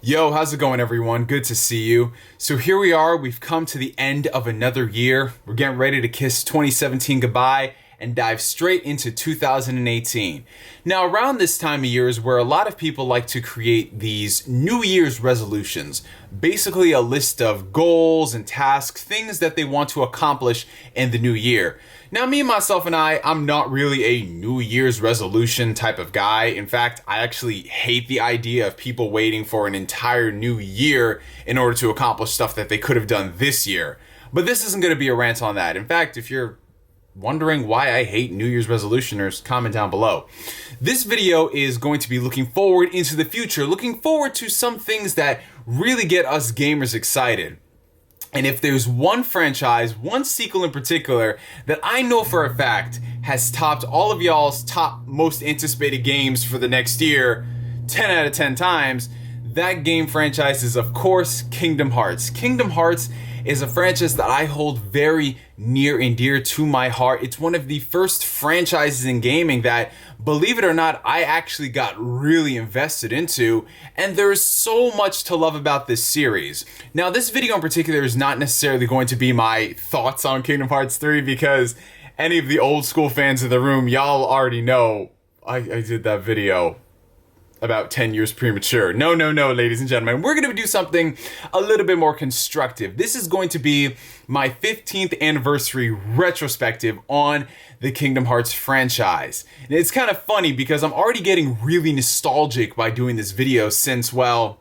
Yo, how's it going, everyone? Good to see you. So here we are, we've come to the end of another year. We're getting ready to kiss 2017 goodbye and dive straight into 2018. Now, around this time of year is where a lot of people like to create these New Year's resolutions. Basically a list of goals and tasks, things that they want to accomplish in the new year. Now, me, myself, and I'm not really a New Year's resolution type of guy. In fact, I actually hate the idea of people waiting for an entire new year in order to accomplish stuff that they could have done this year. But this isn't going to be a rant on that. In fact, if you're wondering why I hate New Year's resolutioners, comment down below. This video is going to be looking forward into the future, looking forward to some things that really get us gamers excited. And if there's one franchise, one sequel in particular, that I know for a fact has topped all of y'all's top most anticipated games for the next year 10 out of 10 times, that game franchise is, of course, Kingdom Hearts. Kingdom Hearts is a franchise that I hold very near and dear to my heart. It's one of the first franchises in gaming that, believe it or not, I actually got really invested into, and there's so much to love about this series. Now, this video in particular is not necessarily going to be my thoughts on Kingdom Hearts 3, because any of the old school fans in the room, y'all already know I did that video about 10 years premature. No, ladies and gentlemen. We're going to do something a little bit more constructive. This is going to be my 15th anniversary retrospective on the Kingdom Hearts franchise. And it's kind of funny because I'm already getting really nostalgic by doing this video since, well,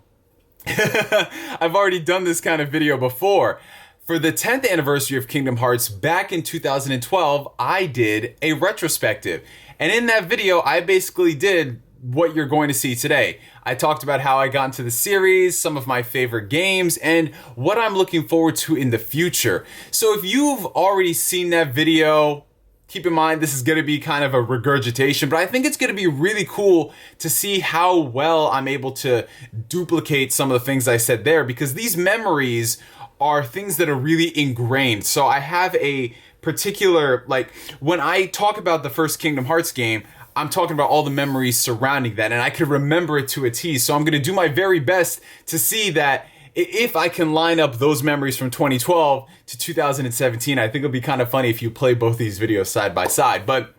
I've already done this kind of video before. For the 10th anniversary of Kingdom Hearts back in 2012, I did a retrospective. And in that video, I basically did what you're going to see today. I talked about how I got into the series, some of my favorite games, and what I'm looking forward to in the future. So if you've already seen that video, keep in mind this is going to be kind of a regurgitation, but I think it's going to be really cool to see how well I'm able to duplicate some of the things I said there, because these memories are things that are really ingrained. So I have a particular, like, when I talk about the first Kingdom Hearts game, I'm talking about all the memories surrounding that, and I could remember it to a T. So I'm going to do my very best to see that if I can line up those memories from 2012 to 2017, I think it'll be kind of funny if you play both these videos side by side. But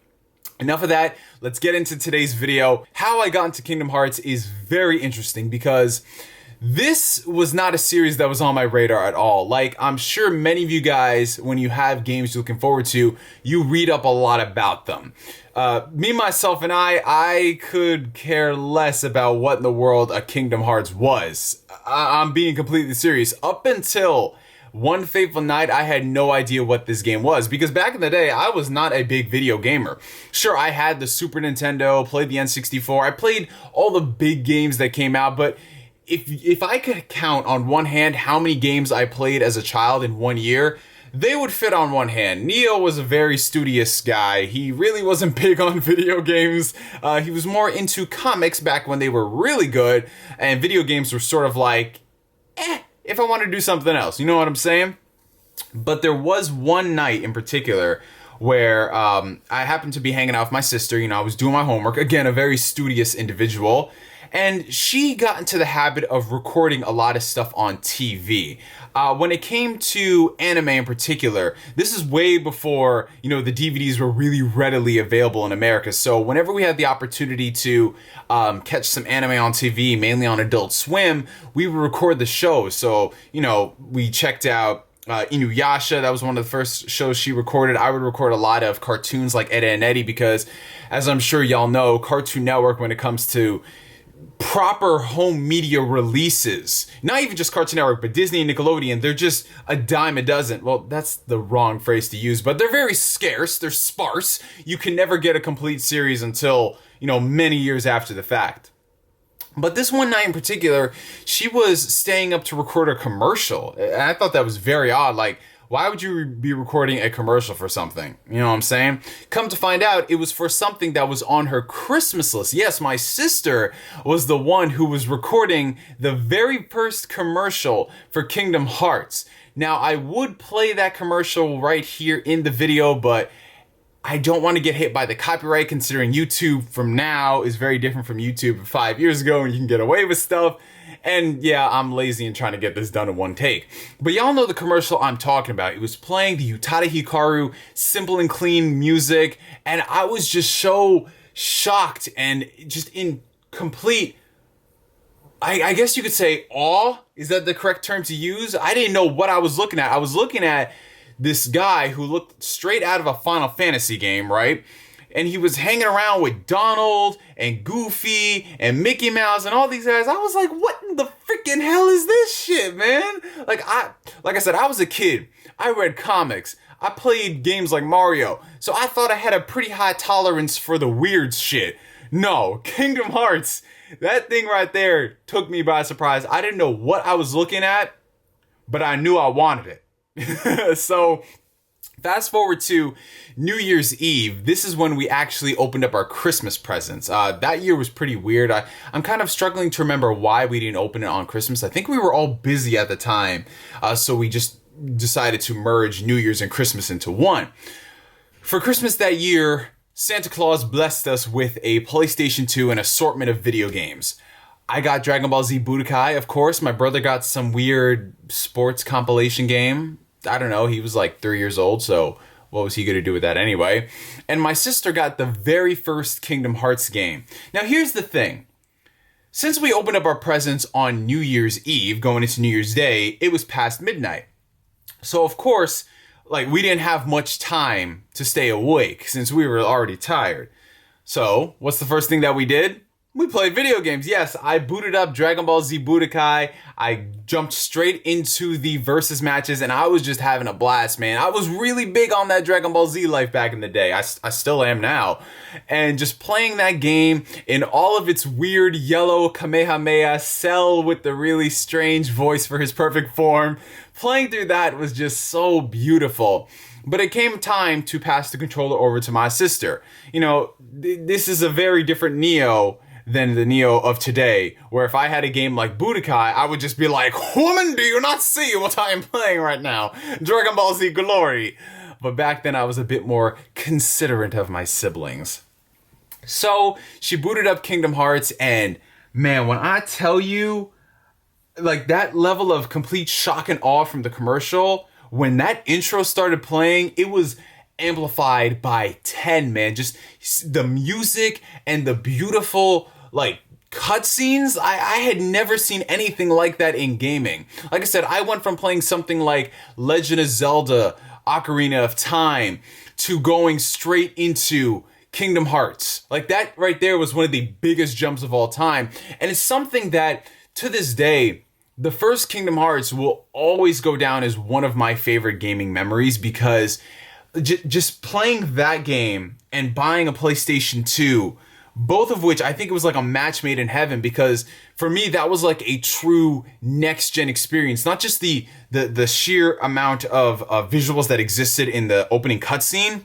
enough of that. Let's get into today's video. How I got into Kingdom Hearts is very interesting because this was not a series that was on my radar at all. Like, I'm sure many of you guys, when you have games you're looking forward to, you read up a lot about them. Me, myself, and I could care less about what in the world a Kingdom Hearts was. I'm being completely serious. Up until one fateful night, I had no idea what this game was, because back in the day, I was not a big video gamer. Sure, I had the Super Nintendo, played the N64, I played all the big games that came out, but if I could count on one hand how many games I played as a child in 1 year, they would fit on one hand. Neo was a very studious guy. He really wasn't big on video games. He was more into comics back when they were really good, and video games were sort of like, if I want to do something else. You know what I'm saying? But there was one night in particular where I happened to be hanging out with my sister. You know, I was doing my homework. Again, a very studious individual. And she got into the habit of recording a lot of stuff on TV. When it came to anime in particular, this is way before, you know, the DVDs were really readily available in America. So whenever we had the opportunity to catch some anime on TV, mainly on Adult Swim, we would record the shows. So, you know, we checked out Inuyasha. That was one of the first shows she recorded. I would record a lot of cartoons like Ed, Edd n Eddy because, as I'm sure y'all know, Cartoon Network, when it comes to proper home media releases, not even just Cartoon Network, but Disney and Nickelodeon, they're just a dime a dozen. Well, that's the wrong phrase to use, but they're very scarce. They're sparse. You can never get a complete series until, you know, many years after the fact. But this one night in particular, she was staying up to record a commercial. And I thought that was very odd. Like, why would you be recording a commercial for something? You know what I'm saying? Come to find out, it was for something that was on her Christmas list. Yes, my sister was the one who was recording the very first commercial for Kingdom Hearts. Now, I would play that commercial right here in the video, but I don't want to get hit by the copyright, considering YouTube from now is very different from YouTube 5 years ago, and you can get away with stuff. And yeah, I'm lazy and trying to get this done in one take. But y'all know the commercial I'm talking about. It was playing the Utada Hikaru simple and clean music, and I was just so shocked and just in complete, I guess you could say, awe. Is that the correct term to use? I didn't know what I was looking at. I was looking at this guy who looked straight out of a Final Fantasy game, right? And he was hanging around with Donald and Goofy and Mickey Mouse and all these guys. I was like, what in the freaking hell is this shit, man? Like I said, I was a kid. I read comics. I played games like Mario. So I thought I had a pretty high tolerance for the weird shit. No, Kingdom Hearts, that thing right there took me by surprise. I didn't know what I was looking at, but I knew I wanted it. So fast forward to New Year's Eve. This is when we actually opened up our Christmas presents. That year was pretty weird. I'm kind of struggling to remember why we didn't open it on Christmas. I think we were all busy at the time. So we just decided to merge New Year's and Christmas into one. For Christmas that year, Santa Claus blessed us with a PlayStation 2 and assortment of video games. I got Dragon Ball Z Budokai, of course. My brother got some weird sports compilation game. I don't know, he was like 3 years old, so what was he going to do with that anyway? And my sister got the very first Kingdom Hearts game. Now here's the thing. Since we opened up our presents on New Year's Eve, going into New Year's Day, it was past midnight. So of course, like, we didn't have much time to stay awake since we were already tired. So what's the first thing that we did? We played video games. Yes, I booted up Dragon Ball Z Budokai. I jumped straight into the versus matches, and I was just having a blast, man. I was really big on that Dragon Ball Z life back in the day. I still am now. And just playing that game in all of its weird yellow Kamehameha, Cell with the really strange voice for his perfect form, playing through that was just so beautiful. But it came time to pass the controller over to my sister. You know, this is a very different Neo than the Neo of today, where if I had a game like Budokai, I would just be like, woman, do you not see what I am playing right now? Dragon Ball Z Glory. But back then I was a bit more considerate of my siblings. So she booted up Kingdom Hearts, and man, when I tell you, like, that level of complete shock and awe from the commercial, when that intro started playing, it was amplified by 10, man. Just the music and the beautiful, like, cutscenes. I had never seen anything like that in gaming. Like I said, I went from playing something like Legend of Zelda, Ocarina of Time, to going straight into Kingdom Hearts. Like, that right there was one of the biggest jumps of all time. And it's something that, to this day, the first Kingdom Hearts will always go down as one of my favorite gaming memories, because just playing that game and buying a PlayStation 2, both of which I think it was like a match made in heaven, because for me that was like a true next gen experience. Not just the sheer amount of visuals that existed in the opening cutscene,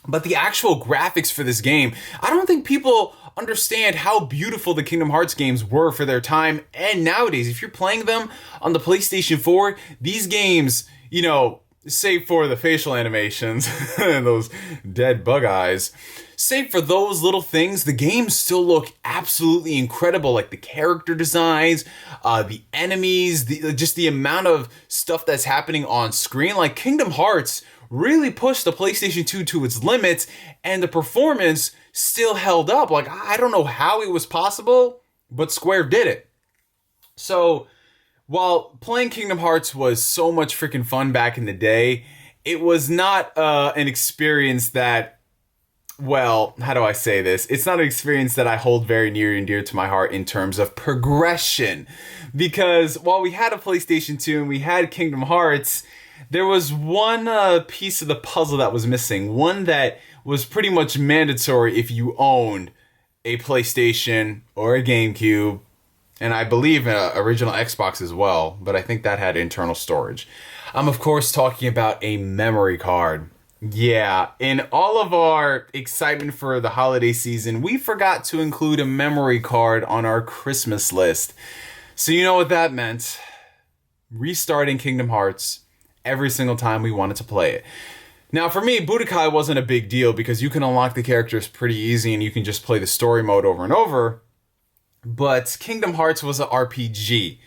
but the actual graphics for this game. I don't think people understand how beautiful the Kingdom Hearts games were for their time. And nowadays, if you're playing them on the PlayStation 4, these games, you know, save for the facial animations and those dead bug eyes, save for those little things, the games still look absolutely incredible. Like the character designs, the enemies, just the amount of stuff that's happening on screen. Like, Kingdom Hearts really pushed the PlayStation 2 to its limits, and the performance still held up. Like, I don't know how it was possible, but Square did it. So while playing Kingdom Hearts was so much freaking fun back in the day, it was not an experience that, well, how do I say this? It's not an experience that I hold very near and dear to my heart in terms of progression. Because while we had a PlayStation 2 and we had Kingdom Hearts, there was one piece of the puzzle that was missing. One that was pretty much mandatory if you owned a PlayStation or a GameCube, and I believe an original Xbox as well, but I think that had internal storage. I'm of course talking about a memory card. Yeah, in all of our excitement for the holiday season, we forgot to include a memory card on our Christmas list. So you know what that meant. Restarting Kingdom Hearts every single time we wanted to play it. Now, for me, Budokai wasn't a big deal because you can unlock the characters pretty easy and you can just play the story mode over and over. but Kingdom Hearts was an RPG.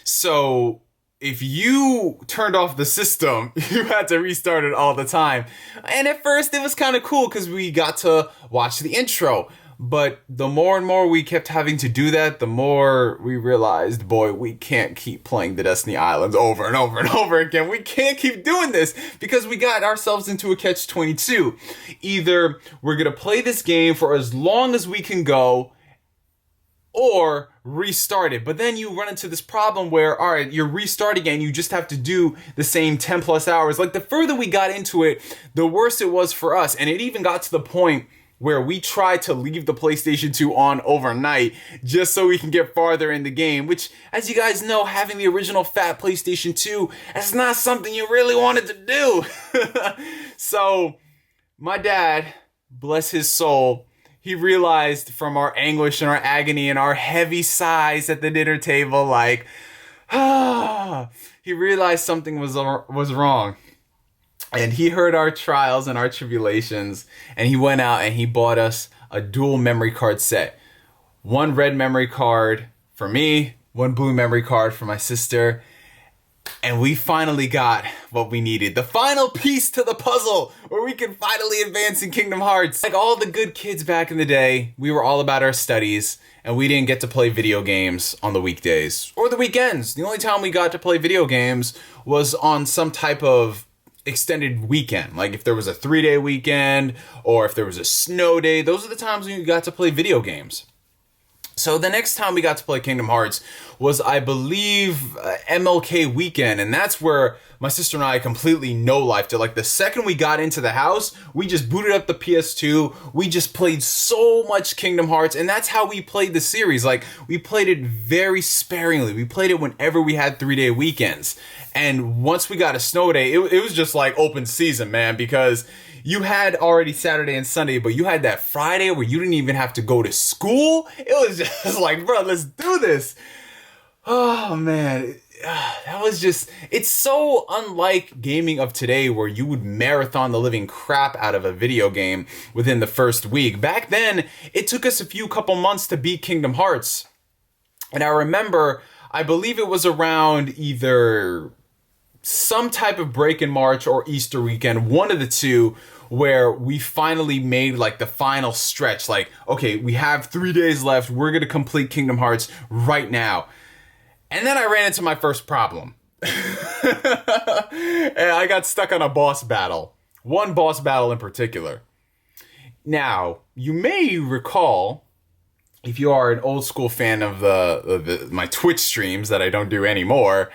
So if you turned off the system, you had to restart it all the time. And at first it was kind of cool because we got to watch the intro. But the more and more we kept having to do that, the more we realized, boy, we can't keep playing the Destiny Islands over and over and over again. We can't keep doing this because we got ourselves into a catch-22. Either we're going to play this game for as long as we can go, or restart it. But then you run into this problem where, all right, you're restarting and you just have to do the same 10 plus hours. Like, the further we got into it, the worse it was for us. And it even got to the point where we tried to leave the PlayStation 2 on overnight just so we can get farther in the game, which, as you guys know, having the original fat PlayStation 2, that's not something you really wanted to do. So my dad, bless his soul, he realized from our anguish and our agony and our heavy sighs at the dinner table, like, he realized something was wrong. And he heard our trials and our tribulations, and he went out and he bought us a dual memory card set. One red memory card for me, one blue memory card for my sister. And we finally got what we needed. The final piece to the puzzle where we can finally advance in Kingdom Hearts. Like all the good kids back in the day, we were all about our studies, and we didn't get to play video games on the weekdays or the weekends. The only time we got to play video games was on some type of extended weekend. Like if there was a 3-day weekend or if there was a snow day, those are the times when you got to play video games. So the next time we got to play Kingdom Hearts was, I believe, MLK weekend, and that's where my sister and I completely no-lifed it. Like the second we got into the house, we just booted up the PS2, we just played so much Kingdom Hearts, and that's how we played the series. Like, we played it very sparingly. We played it whenever we had 3-day weekends. And once we got a snow day, it was just like open season, man, because you had already Saturday and Sunday, but you had that Friday where you didn't even have to go to school. It was just like, bro, let's do this. Oh, man. That was just, it's so unlike gaming of today where you would marathon the living crap out of a video game within the first week. Back then, it took us a couple months to beat Kingdom Hearts. And I remember, I believe it was around either some type of break in March or Easter weekend, one of the two, where we finally made like the final stretch. Like, okay, we have 3 days left. We're going to complete Kingdom Hearts right now. And then I ran into my first problem. And I got stuck on a boss battle. One boss battle in particular. Now, you may recall, if you are an old school fan of my Twitch streams that I don't do anymore,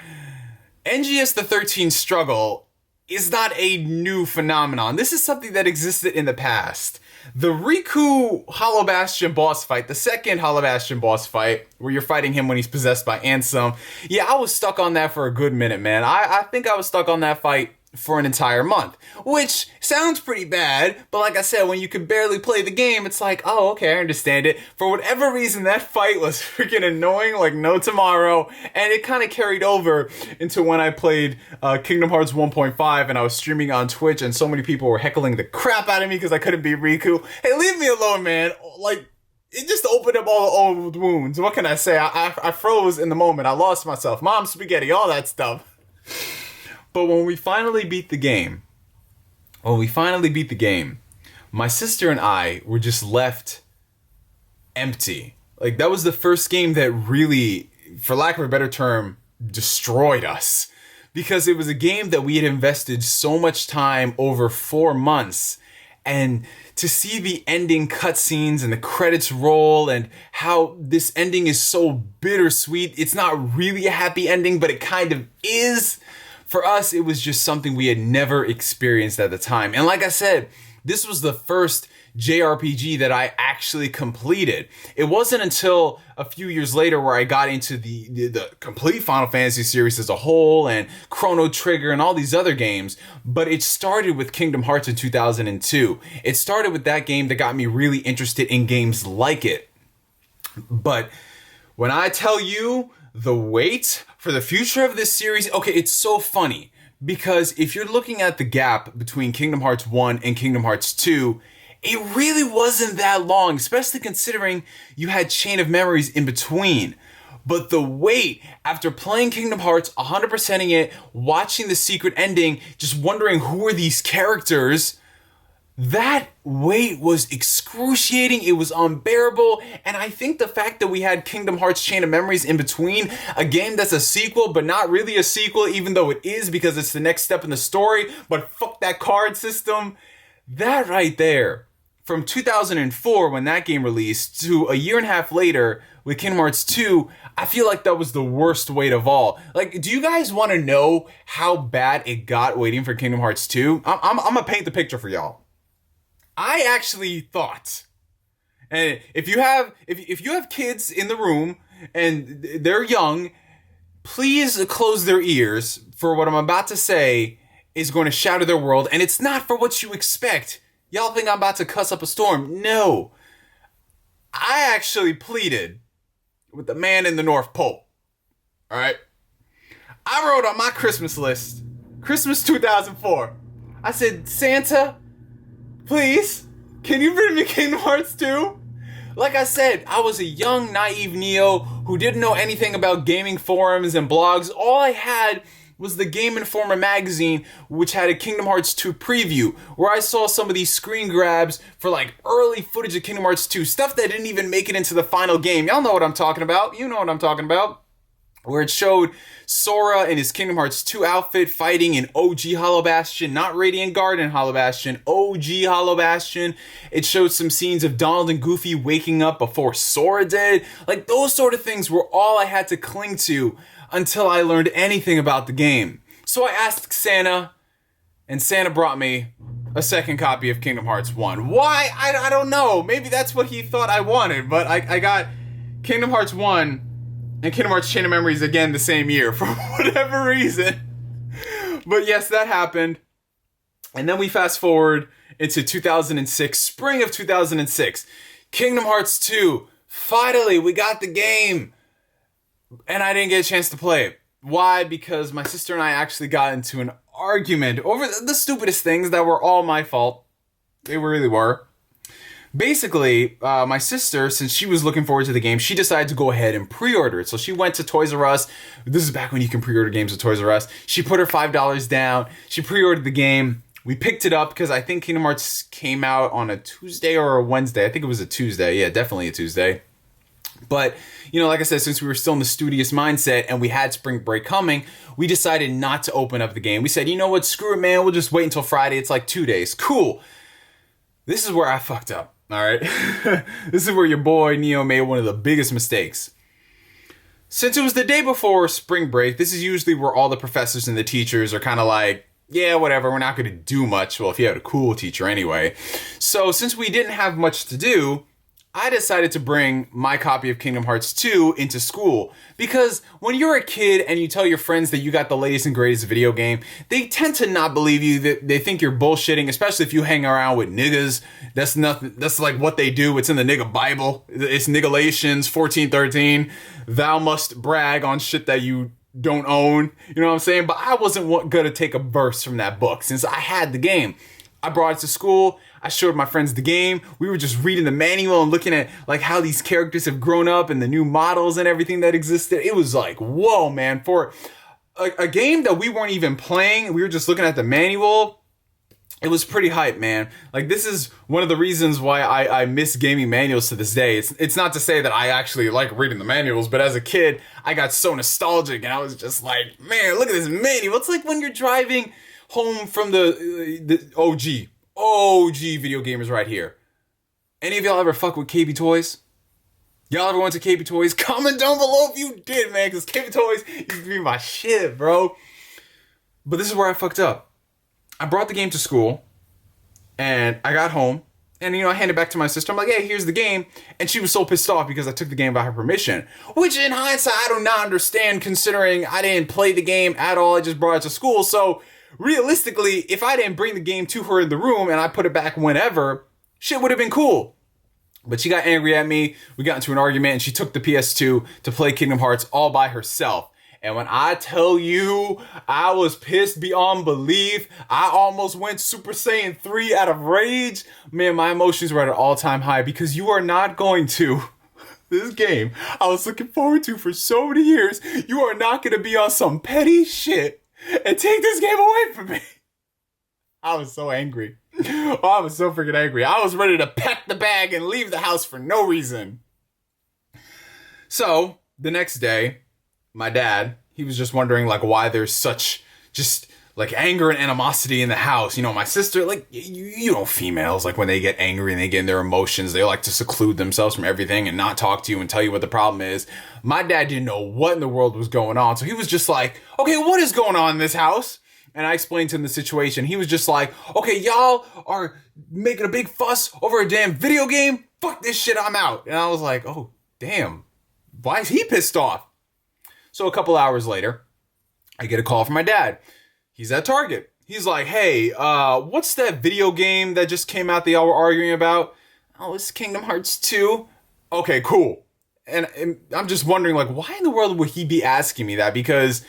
NGS the 13 struggle is not a new phenomenon. This is something that existed in the past. The Riku Hollow Bastion boss fight, the second Hollow Bastion boss fight, where you're fighting him when he's possessed by Ansem. Yeah, I was stuck on that for a good minute, man. I think I was stuck on that fight for an entire month, which sounds pretty bad, but like I said, when you can barely play the game, it's like, oh, okay, I understand it. For whatever reason, that fight was freaking annoying like no tomorrow, and it kind of carried over into when I played Kingdom Hearts 1.5, and I was streaming on Twitch, and so many people were heckling the crap out of me because I couldn't beat Riku. Hey, leave me alone, man. Like, it just opened up all the old wounds. What can I say? I froze in the moment. I lost myself. Mom, spaghetti, all that stuff. But when we finally beat the game, my sister and I were just left empty. Like, that was the first game that really, for lack of a better term, destroyed us. Because it was a game that we had invested so much time over 4 months. And to see the ending cutscenes and the credits roll and how this ending is so bittersweet. It's not really a happy ending, but it kind of is. For us, it was just something we had never experienced at the time. And like I said, this was the first JRPG that I actually completed. It wasn't until a few years later where I got into the complete Final Fantasy series as a whole and Chrono Trigger and all these other games. But it started with Kingdom Hearts in 2002. It started with that game that got me really interested in games like it. But when I tell you the wait for the future of this series, okay, it's so funny because if you're looking at the gap between Kingdom Hearts 1 and Kingdom Hearts 2, It really wasn't that long, especially considering you had Chain of Memories in between. But the wait after playing Kingdom Hearts, 100%ing it, watching the secret ending, just wondering who are these characters, that wait was excruciating. It was unbearable. And I think the fact that we had Kingdom Hearts Chain of Memories in between, a game that's a sequel, but not really a sequel, even though it is because it's the next step in the story, but fuck that card system. That right there, from 2004 when that game released to a year and a half later with Kingdom Hearts 2, I feel like that was the worst wait of all. Like, do you guys want to know how bad it got waiting for Kingdom Hearts 2? I'm gonna paint the picture for y'all. I actually thought, and if you have kids in the room and they're young, please close their ears, for what I'm about to say is going to shatter their world, and it's not for what you expect. Y'all think I'm about to cuss up a storm? No. I actually pleaded with the man in the North Pole. Alright? I wrote on my Christmas list, Christmas 2004. I said, Santa, please, can you bring me Kingdom Hearts 2? Like I said, I was a young, naive Neo who didn't know anything about gaming forums and blogs. All I had was the Game Informer magazine, which had a Kingdom Hearts 2 preview, where I saw some of these screen grabs for like early footage of Kingdom Hearts 2, stuff that didn't even make it into the final game. Y'all know what I'm talking about. You know what I'm talking about. Where it showed Sora in his Kingdom Hearts 2 outfit fighting in OG Hollow Bastion, not Radiant Garden Hollow Bastion, OG Hollow Bastion. It showed some scenes of Donald and Goofy waking up before Sora did. Like, those sort of things were all I had to cling to until I learned anything about the game. So I asked Santa, and Santa brought me a second copy of Kingdom Hearts 1. Why? I don't know. Maybe that's what he thought I wanted, but I got Kingdom Hearts 1 and Kingdom Hearts Chain of Memories again the same year for whatever reason. But yes, that happened. And then we fast forward into 2006, spring of 2006. Kingdom Hearts 2. Finally, we got the game. And I didn't get a chance to play it. Why? Because my sister and I actually got into an argument over the stupidest things that were all my fault. They really were. Basically, my sister, since she was looking forward to the game, she decided to go ahead and pre-order it. So she went to Toys R Us. This is back when you can pre-order games at Toys R Us. She put her $5 down. She pre-ordered the game. We picked it up because I think Kingdom Hearts came out on a Tuesday or a Wednesday. I think it was a Tuesday. Yeah, definitely a Tuesday. But, you know, like I said, since we were still in the studious mindset and we had spring break coming, we decided not to open up the game. We said, you know what, screw it, man. We'll just wait until Friday. It's like 2 days. Cool. This is where I fucked up. All right. This is where your boy Neo made one of the biggest mistakes. Since it was the day before spring break, this is usually where all the professors and the teachers are kind of like, yeah, whatever, we're not going to do much. Well, if you had a cool teacher anyway. So since we didn't have much to do, I decided to bring my copy of Kingdom Hearts 2 into school. Because when you're a kid and you tell your friends that you got the latest and greatest video game, they tend to not believe you. They think you're bullshitting, especially if you hang around with niggas. That's nothing. That's like what they do. It's in the nigga Bible. It's Niggalations 14:13. Thou must brag on shit that you don't own. You know what I'm saying? But I wasn't going to take a verse from that book since I had the game. I brought it to school. I showed my friends the game. We were just reading the manual and looking at like how these characters have grown up and the new models and everything that existed. It was like, whoa, man. For a game that we weren't even playing, we were just looking at the manual. It was pretty hype, man. Like, this is one of the reasons why I miss gaming manuals to this day. It's not to say that I actually like reading the manuals, but as a kid, I got so nostalgic and I was just like, man, look at this manual. It's like when you're driving home from the OG video gamers right here. Any of y'all ever fuck with KB Toys? Y'all ever went to KB Toys? Comment down below if you did, man, because KB Toys used to be my shit, bro. But this is where I fucked up. I brought the game to school, and I got home, and, you know, I handed it back to my sister. I'm like, hey, here's the game. And she was so pissed off because I took the game by her permission. Which, in hindsight, I do not understand, considering I didn't play the game at all. I just brought it to school. So, realistically, if I didn't bring the game to her in the room and I put it back whenever, shit would have been cool. But she got angry at me. We got into an argument, and she took the PS2 to play Kingdom Hearts all by herself. And when I tell you I was pissed beyond belief, I almost went Super Saiyan 3 out of rage. Man, my emotions were at an all-time high because you are not going to. This game I was looking forward to for so many years. You are not going to be on some petty shit and take this game away from me. I was so angry. Oh, I was so freaking angry. I was ready to pack the bag and leave the house for no reason. So, the next day, my dad, he was just wondering, like, why there's such just, like, anger and animosity in the house. You know, my sister, like, you know, females, like, when they get angry and they get in their emotions, they like to seclude themselves from everything and not talk to you and tell you what the problem is. My dad didn't know what in the world was going on, so he was just like, okay, what is going on in this house? And I explained to him the situation. He was just like, okay, y'all are making a big fuss over a damn video game? Fuck this shit, I'm out. And I was like, oh, damn. Why is he pissed off? So a couple hours later, I get a call from my dad. He's at Target. He's like, hey, what's that video game that just came out that y'all were arguing about? Oh, it's Kingdom Hearts 2. Okay, cool. And I'm just wondering, like, why in the world would he be asking me that? Because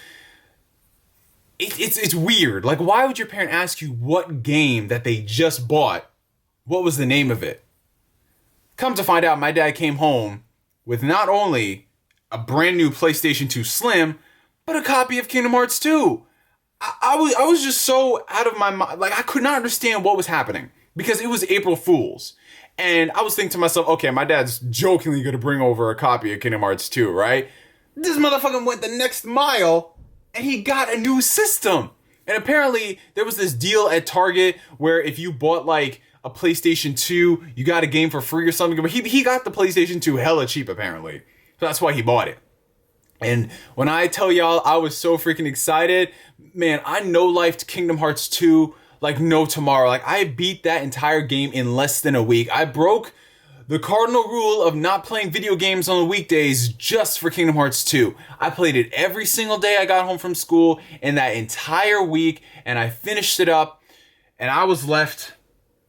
it's weird. Like, why would your parent ask you what game that they just bought, what was the name of it? Come to find out, my dad came home with not only a brand new PlayStation 2 Slim, but a copy of Kingdom Hearts 2. I was just so out of my mind. Like, I could not understand what was happening because it was April Fool's. And I was thinking to myself, okay, my dad's jokingly going to bring over a copy of Kingdom Hearts 2, right? This motherfucker went the next mile and he got a new system. And apparently there was this deal at Target where if you bought like a PlayStation 2, you got a game for free or something. But he got the PlayStation 2 hella cheap apparently. So that's why he bought it. And when I tell y'all I was so freaking excited, man, I no-lifed Kingdom Hearts 2 like no tomorrow. Like, I beat that entire game in less than a week. I broke the cardinal rule of not playing video games on the weekdays just for Kingdom Hearts 2. I played it every single day I got home from school in that entire week, and I finished it up, and I was left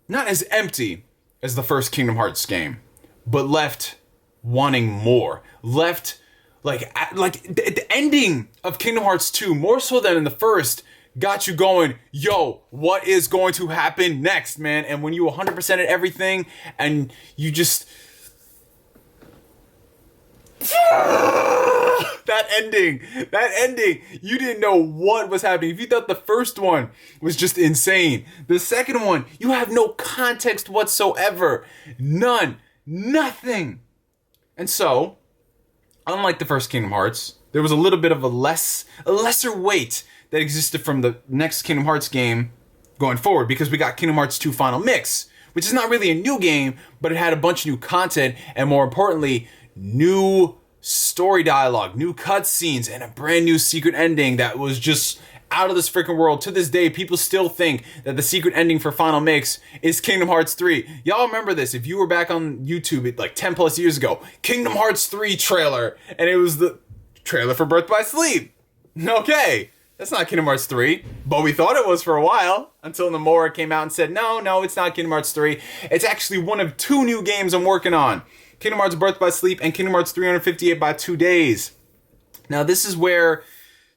not as empty as the first Kingdom Hearts game, but left wanting more. Left, the ending of Kingdom Hearts 2, more so than in the first, got you going, yo, what is going to happen next, man? And when you 100% at everything, and you just... that ending, you didn't know what was happening. If you thought the first one was just insane, the second one, you have no context whatsoever. None. Nothing. And so, unlike the first Kingdom Hearts, there was a little bit of a lesser weight that existed from the next Kingdom Hearts game going forward, because we got Kingdom Hearts 2 Final Mix, which is not really a new game, but it had a bunch of new content, and more importantly, new story dialogue, new cutscenes, and a brand new secret ending that was just out of this freaking world. To this day, people still think that the secret ending for Final Mix is Kingdom Hearts 3. Y'all remember this if you were back on YouTube like 10 plus years ago. Kingdom Hearts 3 trailer, and it was the trailer for Birth by Sleep. Okay, that's not Kingdom Hearts 3, but we thought it was for a while, until Nomura came out and said, no, it's not Kingdom Hearts 3. It's actually one of two new games I'm working on. Kingdom Hearts Birth by Sleep and Kingdom Hearts 358 by 2 days. Now, this is where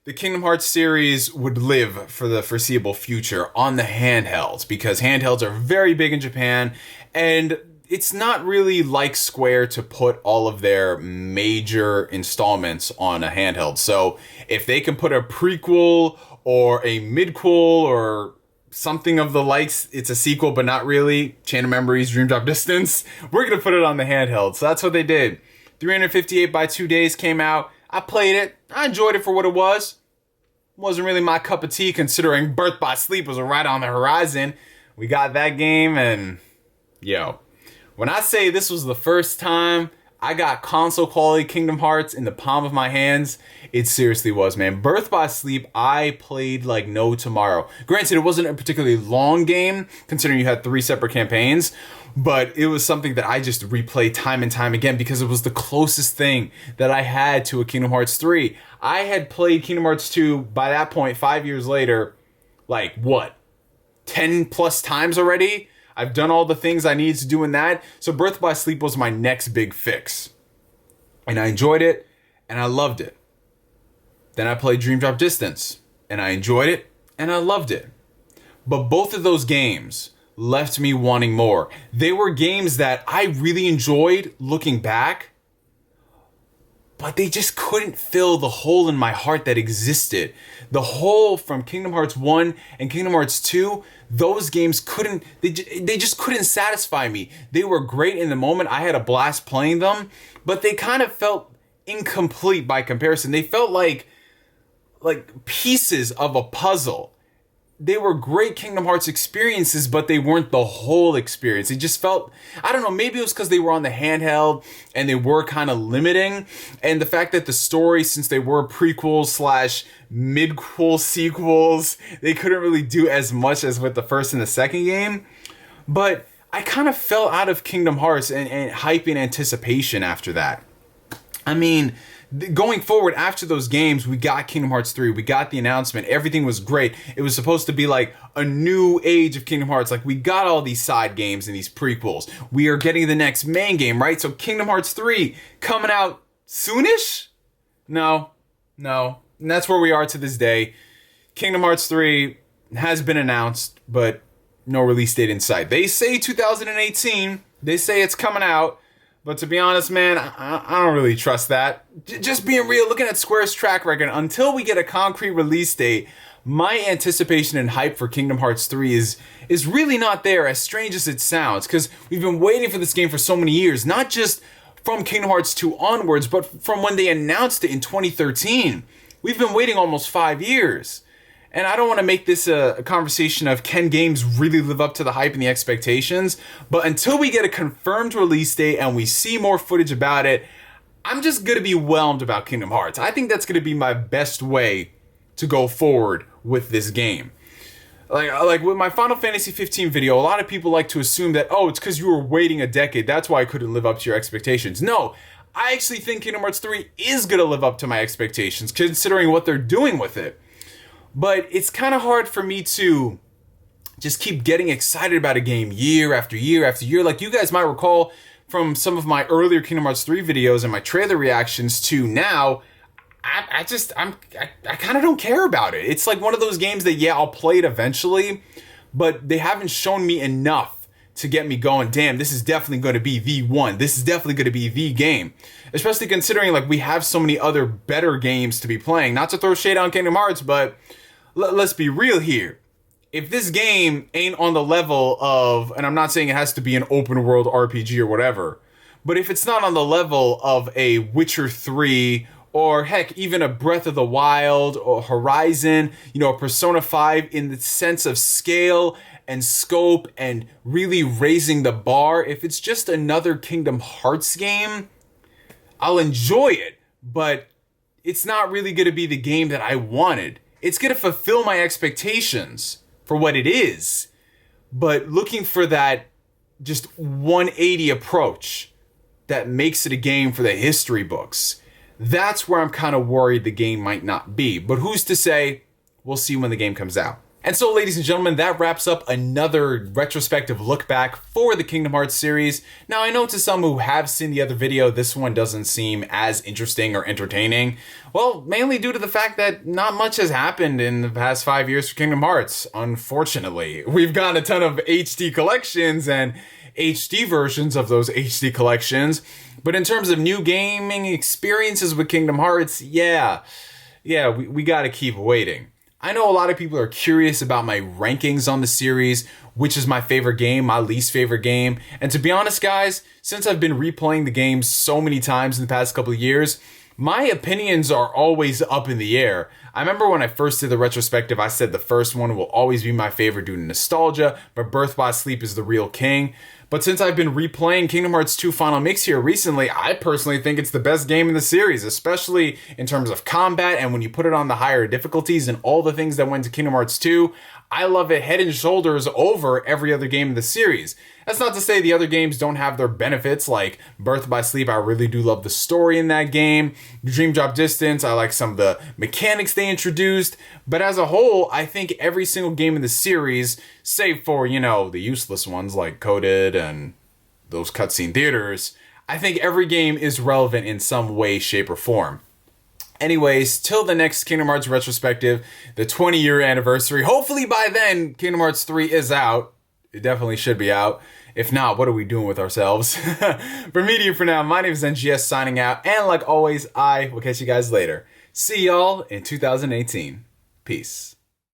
the Kingdom Hearts series would live for the foreseeable future on the handhelds, because handhelds are very big in Japan, and it's not really like Square to put all of their major installments on a handheld. So if they can put a prequel or a midquel or something of the likes, it's a sequel but not really, Chain of Memories, Dream Drop Distance, we're going to put it on the handheld. So that's what they did. 358 by 2 days came out. I played it. I enjoyed it for what it was. Wasn't really my cup of tea, considering Birth by Sleep was right on the horizon. We got that game, and yo, when I say this was the first time I got console quality Kingdom Hearts in the palm of my hands, it seriously was, man. Birth by Sleep, I played like no tomorrow. Granted, it wasn't a particularly long game, considering you had 3 separate campaigns, but it was something that I just replayed time and time again because it was the closest thing that I had to a Kingdom Hearts 3. I had played Kingdom Hearts 2 by that point, 5 years later, like what, 10 plus times already? I've done all the things I needed to do in that. So Birth by Sleep was my next big fix. And I enjoyed it, and I loved it. Then I played Dream Drop Distance, and I enjoyed it, and I loved it. But both of those games left me wanting more. They were games that I really enjoyed looking back, but they just couldn't fill the hole in my heart that existed. The hole from Kingdom Hearts 1 and Kingdom Hearts 2, those games they just couldn't satisfy me. They were great in the moment. I had a blast playing them, but they kind of felt incomplete by comparison. They felt like pieces of a puzzle. They were great Kingdom Hearts experiences, but they weren't the whole experience. It just felt, I don't know, maybe it was because they were on the handheld and they were kind of limiting. And the fact that the story, since they were prequels slash midquel sequels, they couldn't really do as much as with the first and the second game. But I kind of fell out of Kingdom Hearts and hype and anticipation after that. I mean, going forward after those games, we got Kingdom Hearts 3. We got the announcement. Everything was great. It was supposed to be like a new age of Kingdom Hearts. Like, we got all these side games and these prequels. We are getting the next main game, right? So Kingdom Hearts 3 coming out soonish? No. And that's where we are to this day. Kingdom Hearts 3 has been announced, but no release date in sight. They say 2018. They say it's coming out. But to be honest, man, I don't really trust that. Just being real, looking at Square's track record, until we get a concrete release date, my anticipation and hype for Kingdom Hearts 3 is really not there, as strange as it sounds, because we've been waiting for this game for so many years, not just from Kingdom Hearts 2 onwards, but from when they announced it in 2013. We've been waiting almost 5 years. And I don't want to make this a conversation of can games really live up to the hype and the expectations, but until we get a confirmed release date and we see more footage about it, I'm just going to be whelmed about Kingdom Hearts. I think that's going to be my best way to go forward with this game. Like with my Final Fantasy 15 video, a lot of people like to assume that, oh, it's because you were waiting a decade, that's why I couldn't live up to your expectations. No, I actually think Kingdom Hearts 3 is going to live up to my expectations, considering what they're doing with it. But it's kind of hard for me to just keep getting excited about a game year after year after year. Like, you guys might recall from some of my earlier Kingdom Hearts 3 videos and my trailer reactions to now, I kind of don't care about it. It's like one of those games that, yeah, I'll play it eventually, but they haven't shown me enough to get me going, damn, this is definitely going to be the one. This is definitely going to be the game. Especially considering, like, we have so many other better games to be playing. Not to throw shade on Kingdom Hearts, but let's be real here. If this game ain't on the level of, and I'm not saying it has to be an open world RPG or whatever, but if it's not on the level of a Witcher 3, or heck, even a Breath of the Wild or Horizon, you know, a Persona 5 in the sense of scale and scope and really raising the bar, if it's just another Kingdom Hearts game, I'll enjoy it, but it's not really going to be the game that I wanted. It's going to fulfill my expectations for what it is, but looking for that just 180 approach that makes it a game for the history books, that's where I'm kind of worried the game might not be. But who's to say? We'll see when the game comes out. And so, ladies and gentlemen, that wraps up another retrospective look back for the Kingdom Hearts series. Now, I know to some who have seen the other video, this one doesn't seem as interesting or entertaining. Well, mainly due to the fact that not much has happened in the past 5 years for Kingdom Hearts, unfortunately. We've gotten a ton of HD collections and HD versions of those HD collections. But in terms of new gaming experiences with Kingdom Hearts, yeah, we gotta keep waiting. I know a lot of people are curious about my rankings on the series, which is my favorite game, my least favorite game. And to be honest, guys, since I've been replaying the game so many times in the past couple of years, my opinions are always up in the air. I remember when I first did the retrospective, I said the first one will always be my favorite due to nostalgia, but Birth by Sleep is the real king. But since I've been replaying Kingdom Hearts 2 Final Mix here recently, I personally think it's the best game in the series, especially in terms of combat and when you put it on the higher difficulties and all the things that went to Kingdom Hearts 2. I love it head and shoulders over every other game in the series. That's not to say the other games don't have their benefits, like Birth by Sleep. I really do love the story in that game. Dream Drop Distance, I like some of the mechanics they introduced. But as a whole, I think every single game in the series, save for, you know, the useless ones like Coded and those cutscene theaters, I think every game is relevant in some way, shape, or form. Anyways, till the next Kingdom Hearts retrospective, the 20-year anniversary. Hopefully by then, Kingdom Hearts 3 is out. It definitely should be out. If not, what are we doing with ourselves? For Media for now, my name is NGS signing out. And like always, I will catch you guys later. See y'all in 2018. Peace.